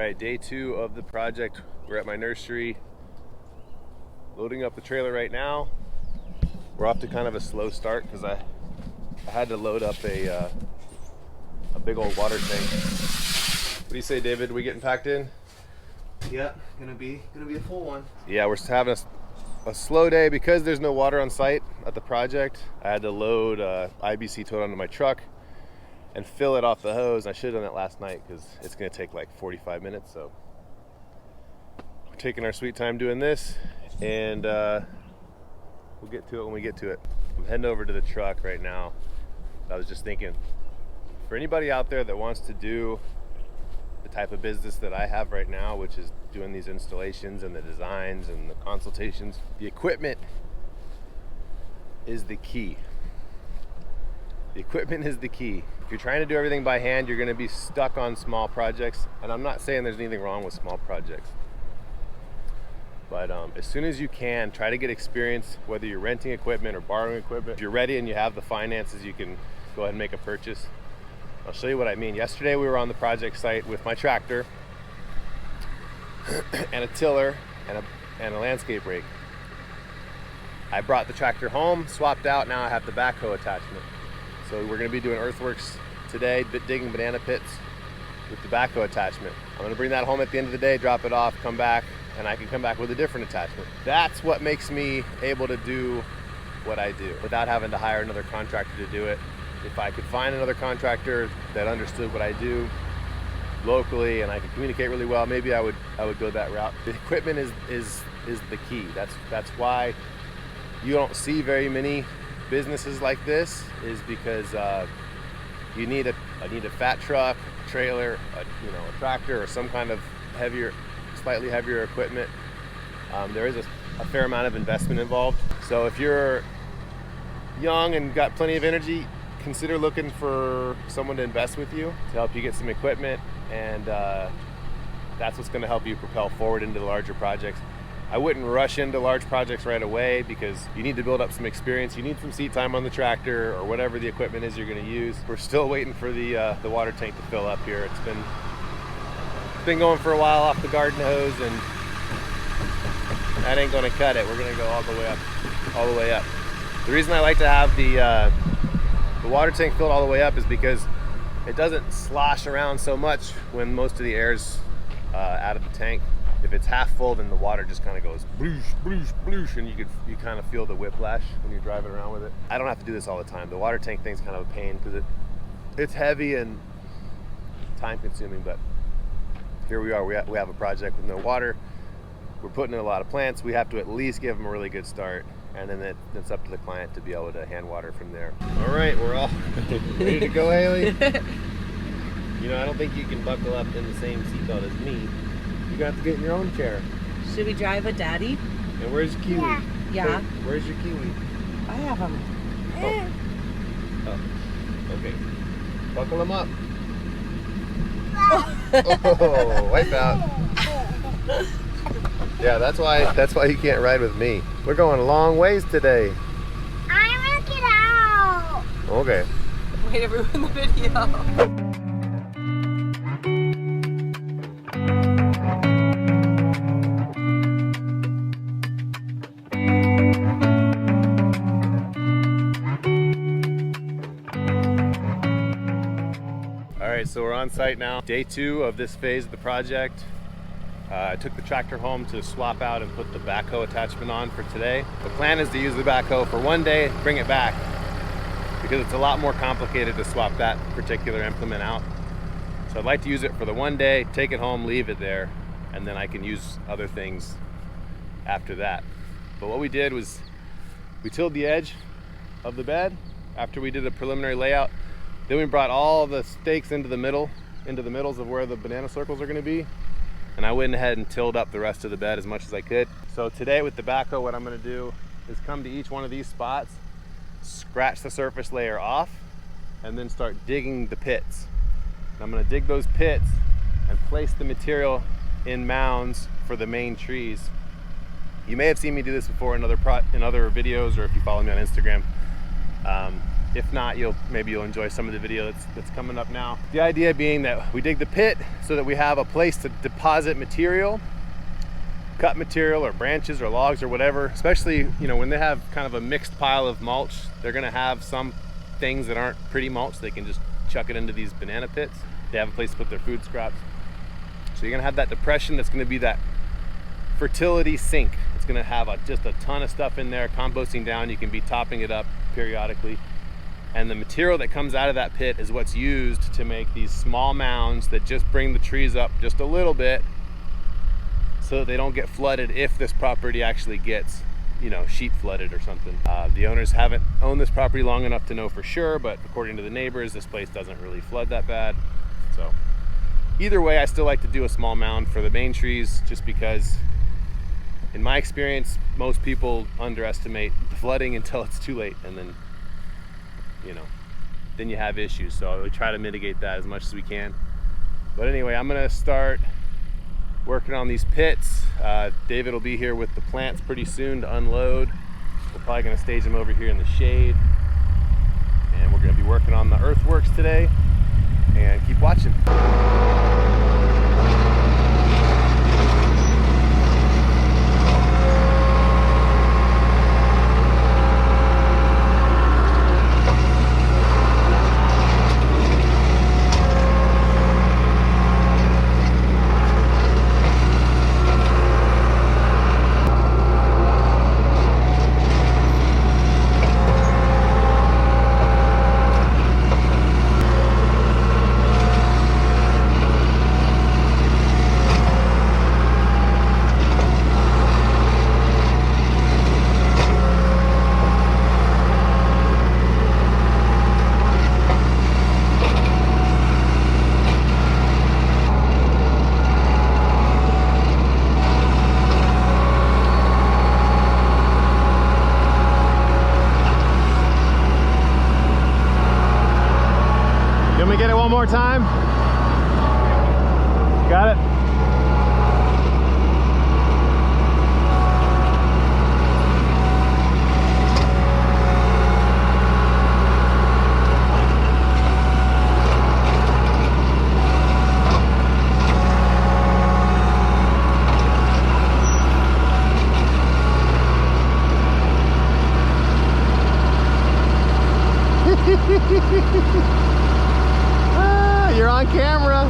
right, day 2 of the project. We're at my nursery, loading up the trailer right now. We're off to kind of a slow start because I had to load up a big old water tank. What do you say, David? We getting packed in? Yeah, gonna be a full one. Yeah, we're having a slow day because there's no water on site at the project. I had to load IBC tote onto my truck and fill it off the hose. I should have done that last night because it's going to take like 45 minutes. So we're taking our sweet time doing this, and we'll get to it when we get to it. I'm heading over to the truck right now. I was just thinking, for anybody out there that wants to do the type of business that I have right now, which is doing these installations and the designs and the consultations, the equipment is the key. The equipment is the key. If you're trying to do everything by hand, you're going to be stuck on small projects. And I'm not saying there's anything wrong with small projects. But as soon as you can, try to get experience, whether you're renting equipment or borrowing equipment. If you're ready and you have the finances, you can go ahead and make a purchase. I'll show you what I mean. Yesterday we were on the project site with my tractor and a tiller and a landscape rake. I brought the tractor home, swapped out, now I have the backhoe attachment. So we're going to be doing earthworks today, digging banana pits with the backhoe attachment. I'm going to bring that home at the end of the day, drop it off, come back, and I can come back with a different attachment. That's what makes me able to do what I do without having to hire another contractor to do it. If I could find another contractor that understood what I do locally and I could communicate really well, maybe I would go that route. The equipment is the key. That's why you don't see very many businesses like this, is because you need a fat truck, a trailer, a tractor, or some kind of slightly heavier equipment. There is a fair amount of investment involved. So if you're young and got plenty of energy, consider looking for someone to invest with you to help you get some equipment, and that's what's going to help you propel forward into the larger projects. I wouldn't rush into large projects right away because you need to build up some experience. You need some seat time on the tractor or whatever the equipment is you're going to use. We're still waiting for the water tank to fill up here. It's been going for a while off the garden hose, and that ain't going to cut it. We're going to go all the way up. The reason I like to have the water tank filled all the way up is because it doesn't slosh around so much when most of the air's out of the tank. If it's half full, then the water just kind of goes bloosh, bloosh, bloosh, and you kind of feel the whiplash when you're driving around with it. I don't have to do this all the time. The water tank thing's kind of a pain because it's heavy and time consuming, but here we are. We have a project with no water. We're putting in a lot of plants. We have to at least give them a really good start, and then it's up to the client to be able to hand water from there. All right, we're all ready to go, Haley? I don't think you can buckle up in the same seatbelt as me. You have to get in your own chair. Should we drive with Daddy? And where's Kiwi? Yeah. Hey, where's your Kiwi? I have him. Oh. Okay. Buckle him up. Oh, wipe out. Yeah, that's why you can't ride with me. We're going a long ways today. I want to get out. Okay. Way to ruin the video. So we're on site now. Day 2 of this phase of the project. I took the tractor home to swap out and put the backhoe attachment on for today. The plan is to use the backhoe for one day, bring it back, because it's a lot more complicated to swap that particular implement out. So I'd like to use it for the one day, take it home, leave it there, and then I can use other things after that. But what we did was we tilled the edge of the bed after we did a preliminary layout. Then we brought all the stakes into the middles of where the banana circles are going to be. And I went ahead and tilled up the rest of the bed as much as I could. So today with the backhoe, what I'm going to do is come to each one of these spots, scratch the surface layer off, and then start digging the pits. And I'm going to dig those pits and place the material in mounds for the main trees. You may have seen me do this before in other videos, or if you follow me on Instagram. If not, maybe you'll enjoy some of the video that's coming up now. The idea being that we dig the pit so that we have a place to deposit material, cut material or branches or logs or whatever. Especially, you know, when they have kind of a mixed pile of mulch, they're gonna have some things that aren't pretty mulch. They can just chuck it into these banana pits. They have a place to put their food scraps. So you're gonna have that depression that's gonna be that fertility sink. It's gonna have just a ton of stuff in there, composting down. You can be topping it up periodically. And the material that comes out of that pit is what's used to make these small mounds that just bring the trees up just a little bit so that they don't get flooded if this property actually gets, you know, sheet flooded or something. The owners haven't owned this property long enough to know for sure, but according to the neighbors, this place doesn't really flood that bad. So either way, I still like to do a small mound for the main trees, just because in my experience, most people underestimate the flooding until it's too late, and then, you know, then you have issues. So we try to mitigate that as much as we can. But anyway, I'm gonna start working on these pits. David will be here with the plants pretty soon to unload. We're probably gonna stage them over here in the shade. And we're gonna be working on the earthworks today. And keep watching. More time. Got it. You're on camera.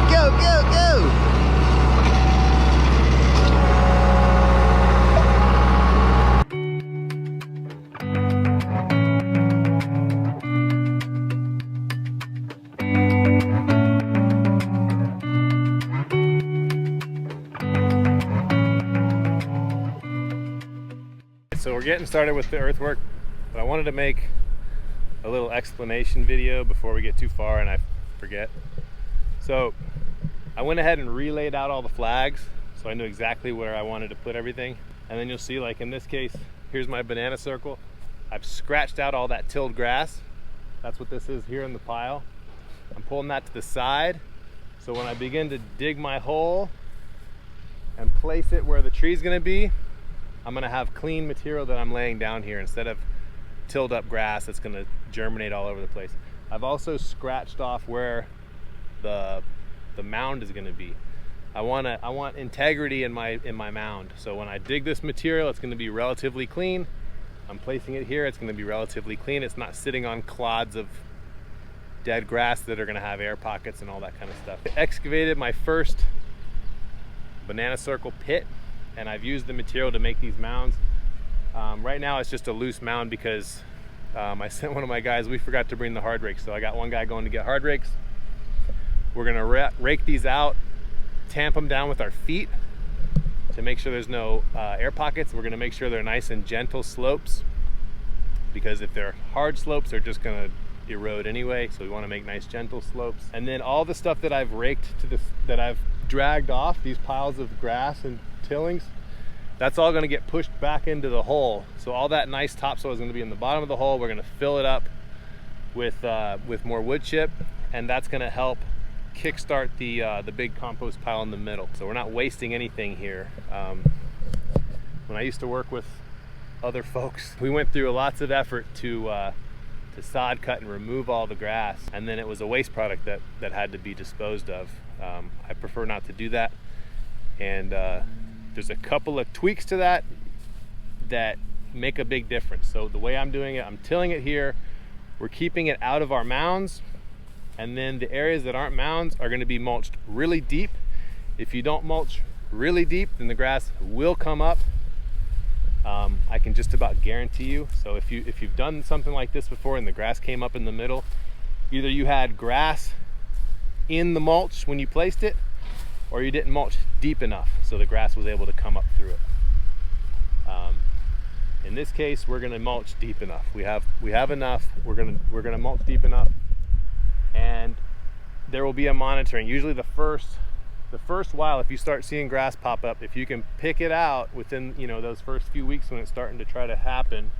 Go, go, go. So we're getting started with the earthwork. But I wanted to make a little explanation video before we get too far and I forget. So I went ahead and relayed out all the flags so I knew exactly where I wanted to put everything. And then you'll see, like in this case, here's my banana circle. I've scratched out all that tilled grass. That's what this is here in the pile. I'm pulling that to the side. So when I begin to dig my hole and place it where the tree's gonna be, I'm gonna have clean material that I'm laying down here instead of tilled up grass that's going to germinate all over the place. I've also scratched off where the mound is going to be. I want integrity in my mound. So when I dig this material, it's going to be relatively clean. I'm placing it here, it's going to be relatively clean. It's not sitting on clods of dead grass that are going to have air pockets and all that kind of stuff. I excavated my first banana circle pit, and I've used the material to make these mounds. Right now it's just a loose mound because I sent one of my guys, we forgot to bring the hard rakes. So I got one guy going to get hard rakes. We're gonna rake these out, tamp them down with our feet to make sure there's no air pockets. We're gonna make sure they're nice and gentle slopes, because if they're hard slopes, they're just gonna erode anyway. So we wanna make nice gentle slopes. And then all the stuff that I've raked to this, that I've dragged off, these piles of grass and tillings, that's all gonna get pushed back into the hole. So all that nice topsoil is gonna be in the bottom of the hole. We're gonna fill it up with more wood chip, and that's gonna help kickstart the big compost pile in the middle. So we're not wasting anything here. when I used to work with other folks, we went through lots of effort to sod cut and remove all the grass, and then it was a waste product that had to be disposed of. I prefer not to do that, and there's a couple of tweaks to that make a big difference. So the way I'm doing it, I'm tilling it here, we're keeping it out of our mounds, and then the areas that aren't mounds are going to be mulched really deep. If you don't mulch really deep, then the grass will come up. I can just about guarantee you. So if you've done something like this before and the grass came up in the middle, either you had grass in the mulch when you placed it, or you didn't mulch deep enough so the grass was able to come up through it. In this case, we're going to mulch deep enough. We have enough. We're going to mulch deep enough, and there will be a monitoring. Usually the first while, if you start seeing grass pop up, if you can pick it out within those first few weeks when it's starting to try to happen,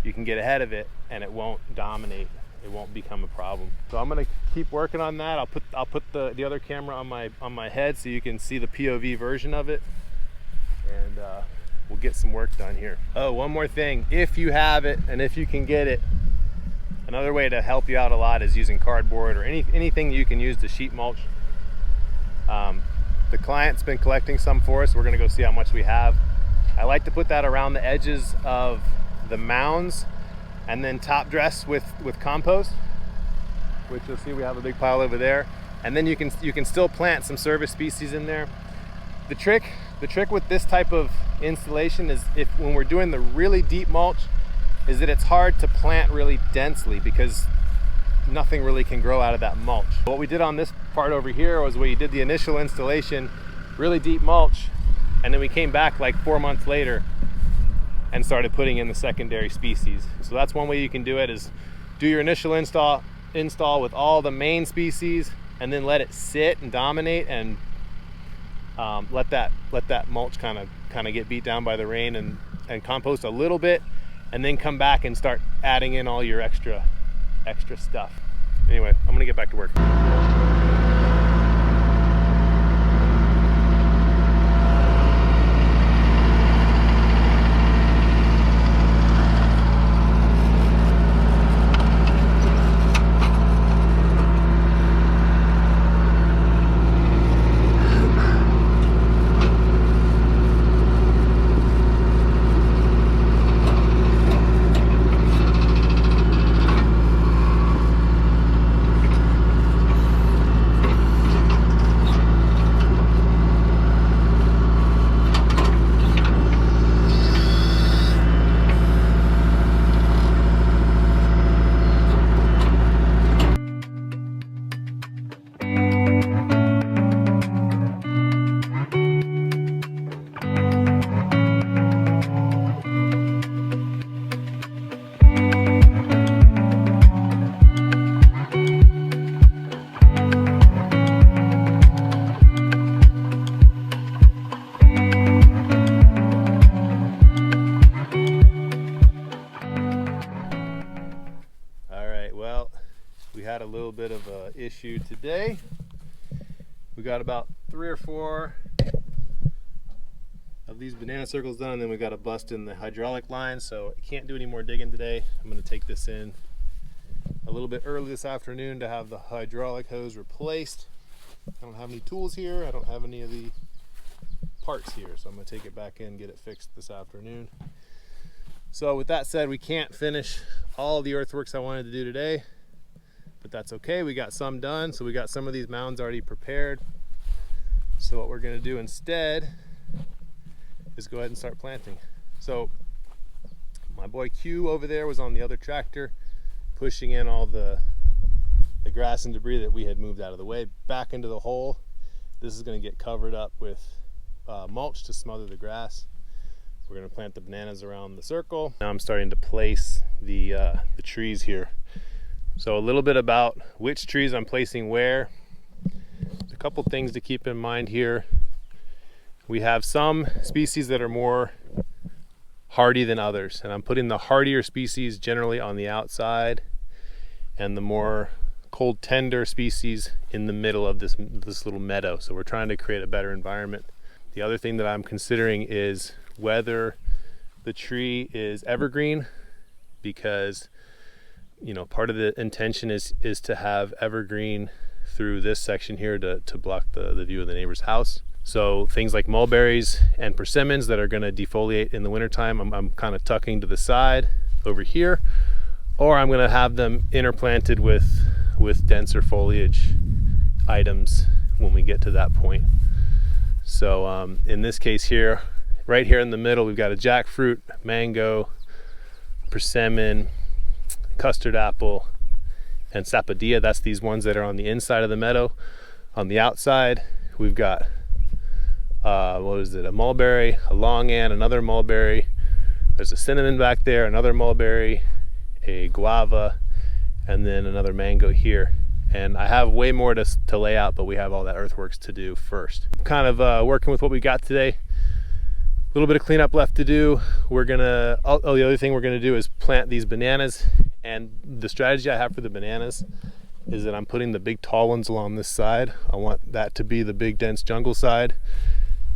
you can get ahead of it and it won't dominate. It won't become a problem. So I'm going to keep working on that. I'll put the other camera on my head so you can see the POV version of it, and we'll get some work done here. Oh, one more thing. If you have it and if you can get it, another way to help you out a lot is using cardboard or anything you can use to sheet mulch. The client's been collecting some for us. We're going to go see how much we have. I like to put that around the edges of the mounds and then top dress with compost, which you'll see we have a big pile over there. And then you can still plant some service species in there. The trick with this type of installation is when we're doing the really deep mulch is that it's hard to plant really densely because nothing really can grow out of that mulch. What we did on this part over here was we did the initial installation, really deep mulch, and then we came back like 4 months later and started putting in the secondary species. So that's one way you can do it, is do your initial install with all the main species and then let it sit and dominate, and let that mulch kind of get beat down by the rain and compost a little bit, and then come back and start adding in all your extra stuff. Anyway, I'm gonna get back to work. Had a little bit of a issue today. We got about 3 or 4 of these banana circles done, and then we got a bust in the hydraulic line, so I can't do any more digging today. I'm going to take this in a little bit early this afternoon to have the hydraulic hose replaced. I don't have any tools here. I don't have any of the parts here, so I'm going to take it back in and get it fixed this afternoon. So with that said, we can't finish all the earthworks I wanted to do today, but that's okay. We got some done, so we got some of these mounds already prepared. So what we're going to do instead is go ahead and start planting. So my boy Q over there was on the other tractor pushing in all the grass and debris that we had moved out of the way back into the hole. This is going to get covered up with mulch to smother the grass. We're going to plant the bananas around the circle. Now I'm starting to place the trees here. So a little bit about which trees I'm placing where. There's a couple things to keep in mind here. We have some species that are more hardy than others, and I'm putting the hardier species generally on the outside and the more cold tender species in the middle of this little meadow. So we're trying to create a better environment. The other thing that I'm considering is whether the tree is evergreen, because part of the intention is to have evergreen through this section here to block the view of the neighbor's house. So things like mulberries and persimmons that are going to defoliate in the wintertime, I'm kind of tucking to the side over here, or I'm going to have them interplanted with denser foliage items when we get to that point. So in this case here, right here in the middle, we've got a jackfruit, mango, persimmon, custard apple, and sapodilla. That's these ones that are on the inside of the meadow. On the outside, we've got a mulberry, a longan, another mulberry. There's a cinnamon back there, another mulberry, a guava, and then another mango here. And I have way more to lay out, but we have all that earthworks to do first. Kind of working with what we got today. A little bit of cleanup left to do. The other thing we're gonna do is plant these bananas. And the strategy I have for the bananas is that I'm putting the big tall ones along this side. I want that to be the big dense jungle side.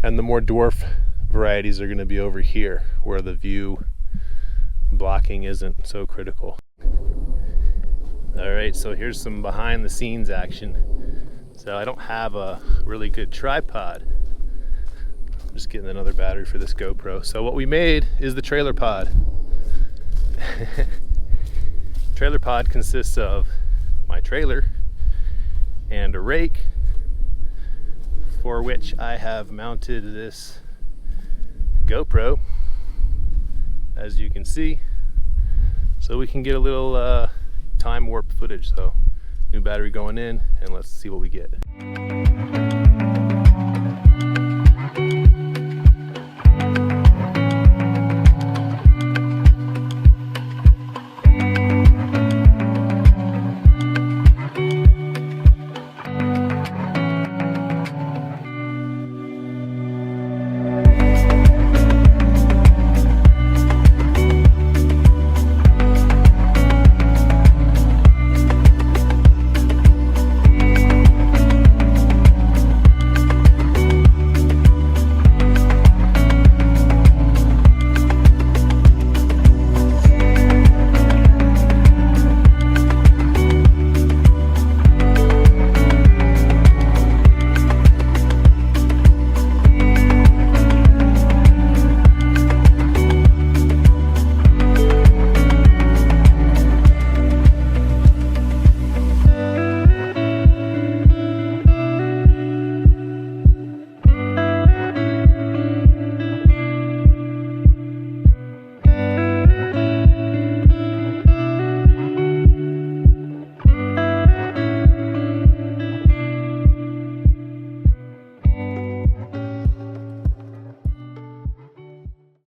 And the more dwarf varieties are gonna be over here where the view blocking isn't so critical. All right, so here's some behind the scenes action. So I don't have a really good tripod. I'm just getting another battery for this GoPro. So what we made is the trailer pod. Trailer pod consists of my trailer and a rake, for which I have mounted this GoPro, as you can see, so we can get a little time warp footage. So new battery going in, and let's see what we get.